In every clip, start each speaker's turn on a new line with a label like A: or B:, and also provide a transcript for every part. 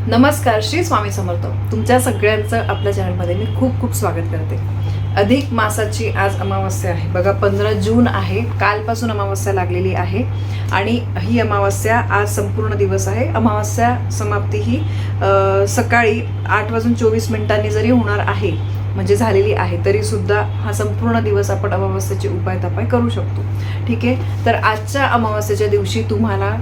A: नमस्कार, श्री स्वामी समर्थ. तुमच्या सगळ्यांचं आपल्या चॅनलमध्ये मी खूप खूप स्वागत करते. अधिक मासाची आज अमावस्या आहे बघा. 15 जून आहे. कालपासून अमावस्या लागलेली आहे आणि ही अमावस्या आज संपूर्ण दिवस आहे. अमावस्या समाप्ती ही सकाळी 8:24 जरी होणार आहे, म्हणजे झालेली आहे, तरी सुद्धा हा संपूर्ण दिवस आपण अमावस्येचे उपाय तपाय करू शकतो. ठीक आहे. तर आजच्या अमावस्येच्या दिवशी तुम्हाला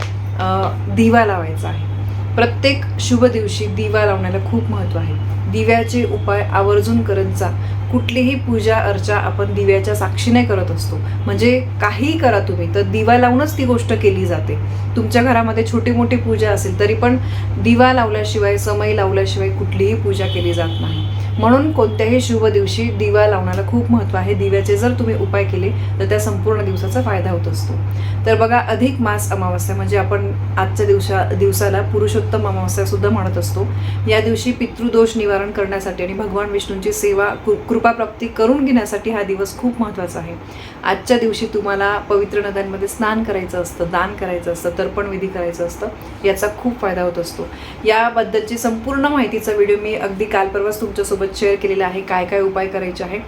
A: दिवा लावायचा आहे. प्रत्येक शुभ दिवशी दिवा लावण्याला खूप महत्त्व आहे. दिव्याचे उपाय आवर्जून करत जा. कुठलीही पूजा अर्चा आपण दिव्याच्या साक्षीने करत असतो. म्हणजे काहीही करा तुम्ही, तर दिवा लावूनच ती गोष्ट केली जाते. तुमच्या घरामध्ये छोटी मोठी पूजा असेल तरी पण दिवा लावल्याशिवाय, समई लावल्याशिवाय कुठलीही पूजा केली जात नाही. म्हणून कोणत्याही शुभ दिवशी दिवा लावण्याला खूप महत्त्व आहे. दिव्याचे जर तुम्ही उपाय केले तर त्या संपूर्ण दिवसाचा फायदा होत असतो. तर बघा, अधिक मास अमावस्या म्हणजे आपण आजच्या दिवसाला पुरुषोत्तम अमावस्या सुद्धा म्हणत असतो. या दिवशी पितृदोष निवारण करण्यासाठी आणि भगवान विष्णूंची सेवा कृपाप्राप्ती करून घेण्यासाठी हा दिवस खूप महत्त्वाचा आहे. आजच्या दिवशी तुम्हाला पवित्र नद्यांमध्ये स्नान करायचं असतं, दान करायचं असतं, तर्पण विधी करायचं असतं. याचा खूप फायदा होत असतो. याबद्दलची संपूर्ण माहितीचा व्हिडिओ मी अगदी काल परवाच तुमच्यासोबत शेअर केलेला आहे. काय काय उपाय करायचे आहे.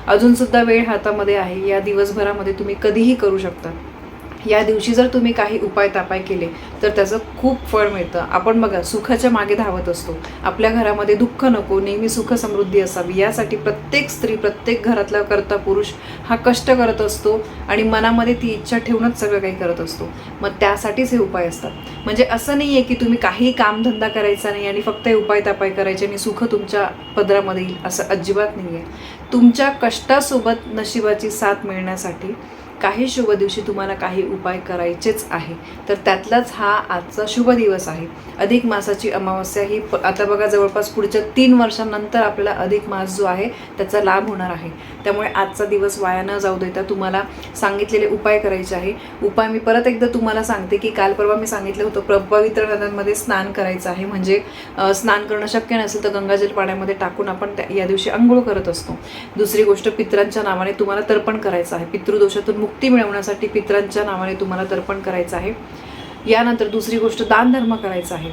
A: अजून सुद्धा वेळ हातामध्ये आहे. या दिवसभरामध्ये तुम्ही कधीही करू शकता. या दिवशी जर तुम्ही काही उपाय तापाय केले तर त्याचं खूप फळ मिळतं. आपण बघा, सुखाच्या मागे धावत असतो. आपल्या घरामध्ये दुःख नको, नेहमी सुख समृद्धी असावी यासाठी प्रत्येक स्त्री, प्रत्येक घरातला कर्ता पुरुष हा कष्ट करत असतो आणि मनामध्ये ती इच्छा ठेवूनच सगळं काही करत असतो. मग त्यासाठीच हे उपाय असतात. म्हणजे असं नाही आहे की तुम्ही काही कामधंदा करायचा नाही आणि फक्त हे उपाय तापाय करायचे आणि सुख तुमच्या पदरामध्ये येईल, असं अजिबात नाही आहे. तुमच्या कष्टासोबत नशिबाची साथ मिळण्यासाठी काही शुभ दिवशी तुम्हाला काही उपाय करायचेच आहे. तर त्यातलाच हा आजचा शुभ दिवस आहे. अधिक मासाची अमावस्या ही आता बघा, जवळपास पुढच्या 3 वर्षांनंतर आपल्याला अधिक मास जो आहे त्याचा लाभ होणार आहे. त्यामुळे आजचा दिवस वाया न जाऊ देता तुम्हाला सांगितलेले उपाय करायचे आहे. उपाय मी परत एकदा तुम्हाला सांगते की काल परवा मी सांगितलं होतं, पवित्र नद्यांमध्ये स्नान करायचं आहे. म्हणजे स्नान करणं शक्य नसेल तर गंगाजल पाण्यामध्ये टाकून आपण या दिवशी अंघोळ करत असतो. दुसरी गोष्ट, पितरांच्या नावाने तुम्हाला तर्पण करायचं आहे. पितृदोषातून मुक्ती मिळवण्यासाठी पितरांच्या नावाने तुम्हाला तर्पण करायचं आहे. यानंतर दुसरी गोष्ट, दानधर्म करायचा आहे.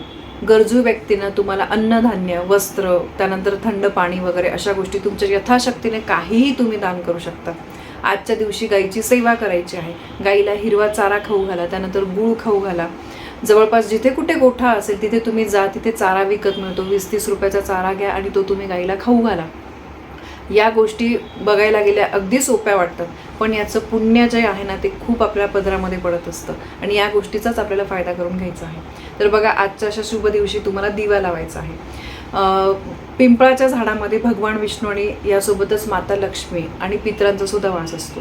A: गरजू व्यक्तींना तुम्हाला अन्नधान्य, वस्त्र, त्यानंतर थंड पाणी वगैरे अशा गोष्टी तुमच्या यथाशक्तीने काहीही तुम्ही दान करू शकता. आजच्या दिवशी गाईची सेवा करायची आहे. गाईला हिरवा चारा खाऊ घाला, त्यानंतर गूळ खाऊ घाला. जवळपास जिथे कुठे गोठा असेल तिथे तुम्ही जा, तिथे चारा विकत मिळतो. 20-30 रुपयाचा चारा घ्या आणि तो तुम्ही गाईला खाऊ घाला. या गोष्टी बघायला गेल्या अगदी सोप्या वाटतात, पण याचं पुण्य जे आहे ना ते खूप आपल्या पदरामध्ये पडत असतं आणि या गोष्टीचाच आपल्याला फायदा करून घ्यायचा आहे. तर बघा, आजच्या अशा शुभ दिवशी तुम्हाला दिवा लावायचा आहे. पिंपळाच्या झाडामध्ये भगवान विष्णू आणि यासोबतच माता लक्ष्मी आणि पितरांचा सुद्धा वास असतो.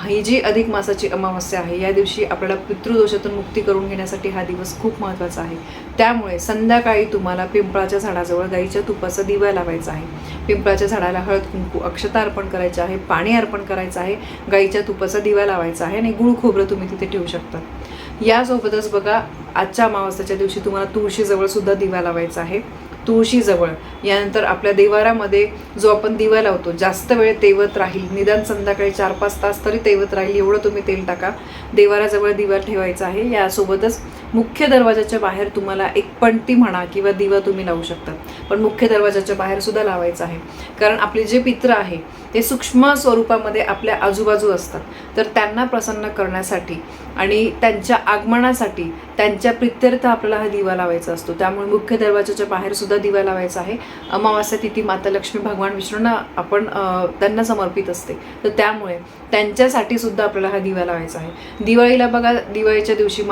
A: ही जी अधिक मासाची अमावस्या आहे, या दिवशी आपल्याला पितृदोषातून मुक्ती करून घेण्यासाठी हा दिवस खूप महत्त्वाचा आहे. त्यामुळे संध्याकाळी तुम्हाला पिंपळाच्या झाडाजवळ गाईच्या तुपाचा दिवा लावायचा आहे. पिंपळाच्या झाडाला हळद कुंकू अक्षता अर्पण करायचे आहे, पाणी अर्पण करायचं आहे, गाईच्या तुपाचा दिवा लावायचा आहे आणि गुळ खोबरं तुम्ही तिथे ठेवू शकता. यासोबतच बघा, आजच्या अमावस्येच्या दिवशी तुम्हाला तुळशीजवळ सुद्धा दिवा लावायचा आहे. तुळशीजवळ, यानंतर आपल्या देवारामध्ये जो आपण दिवा लावतो जास्त वेळ तेवत राहील, निदान संध्याकाळी 4-5 तास तरी तेवत राहील एवढं तुम्ही तेल टाका. देवाराजवळ दिवा ठेवायचा आहे. यासोबतच मुख्य दरवाजाच्या बाहेर तुम्हाला एक पणती म्हणा किंवा दिवा तुम्ही लावू शकता, पण मुख्य दरवाजाच्या बाहेर सुद्धा लावायचा आहे. कारण आपले जे पित्र आहे ते सूक्ष्म स्वरूपामध्ये आपल्या आजूबाजू असतात. तर त्यांना प्रसन्न करण्यासाठी आणि त्यांच्या आगमनासाठी, त्यांच्या प्रित्यर्थ आपल्याला हा दिवा लावायचा असतो. त्यामुळे मुख्य दरवाजाच्या बाहेर सुद्धा दिवा लावायचा आहे. अमावास्या तिथी माता लक्ष्मी, भगवान विष्णूंना आपण त्यांना समर्पित असते, तर त्यामुळे त्यांच्यासाठी सुद्धा आपल्याला हा दिवा लावायचा आहे. दिवाळीला बघा, दिवाळीच्या दिवशी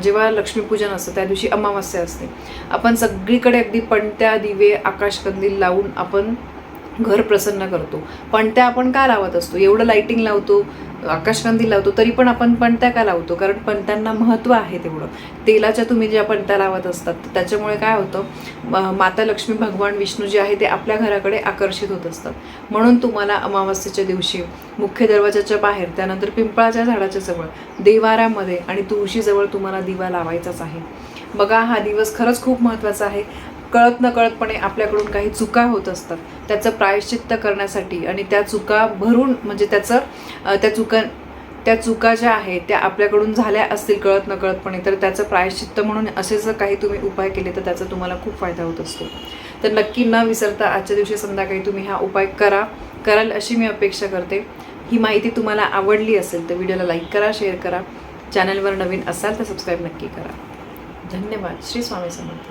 A: जेव्हा लक्ष्मीपूजन असतं त्या दिवशी अमावस्या असते. आपण सगळीकडे अगदी पणत्या, दिवे, आकाशकंदील लावून आपण घर प्रसन्न करतो. पणत्या आपण का लावत असतो? एवढं लाइटिंग लावतो, आकाशकंदील लावतो, तरी पण आपण पणत्या का लावतो? कारण पणत्यांना महत्त्व आहे तेवढं. तेलाच्या तुम्ही ज्या पणत्या लावत असतात त्याच्यामुळे काय होतं, माता लक्ष्मी, भगवान विष्णू जे आहे ते आपल्या घराकडे आकर्षित होत असतात. म्हणून तुम्हाला अमावस्येच्या दिवशी मुख्य दरवाजाच्या बाहेर, त्यानंतर पिंपळाच्या झाडाच्या जवळ, देवारामध्ये आणि तुळशीजवळ तुम्हाला दिवा लावायचाच आहे. बघा, हा दिवस खरंच खूप महत्त्वाचा आहे. कळत नकळतपणे आपल्याकडून काही चुका होत असतात, त्याचं प्रायश्चित्त करण्यासाठी आणि त्या चुका भरून, म्हणजे त्या चुका त्या चुका ज्या आहेत त्या आपल्याकडून झाल्या असतील कळत नकळतपणे, तर त्याचं प्रायश्चित्त म्हणून असे जर काही तुम्ही उपाय केले तर त्याचा तुम्हाला खूप फायदा होत असतो. तर नक्की न विसरता आजच्या दिवशी संध्याकाळी तुम्ही हा उपाय कराल अशी मी अपेक्षा करते. ही माहिती तुम्हाला आवडली असेल तर व्हिडिओला लाईक करा, शेअर करा. चॅनलवर नवीन असाल तर सबस्क्राईब नक्की करा. धन्यवाद. श्री स्वामी समर्थ.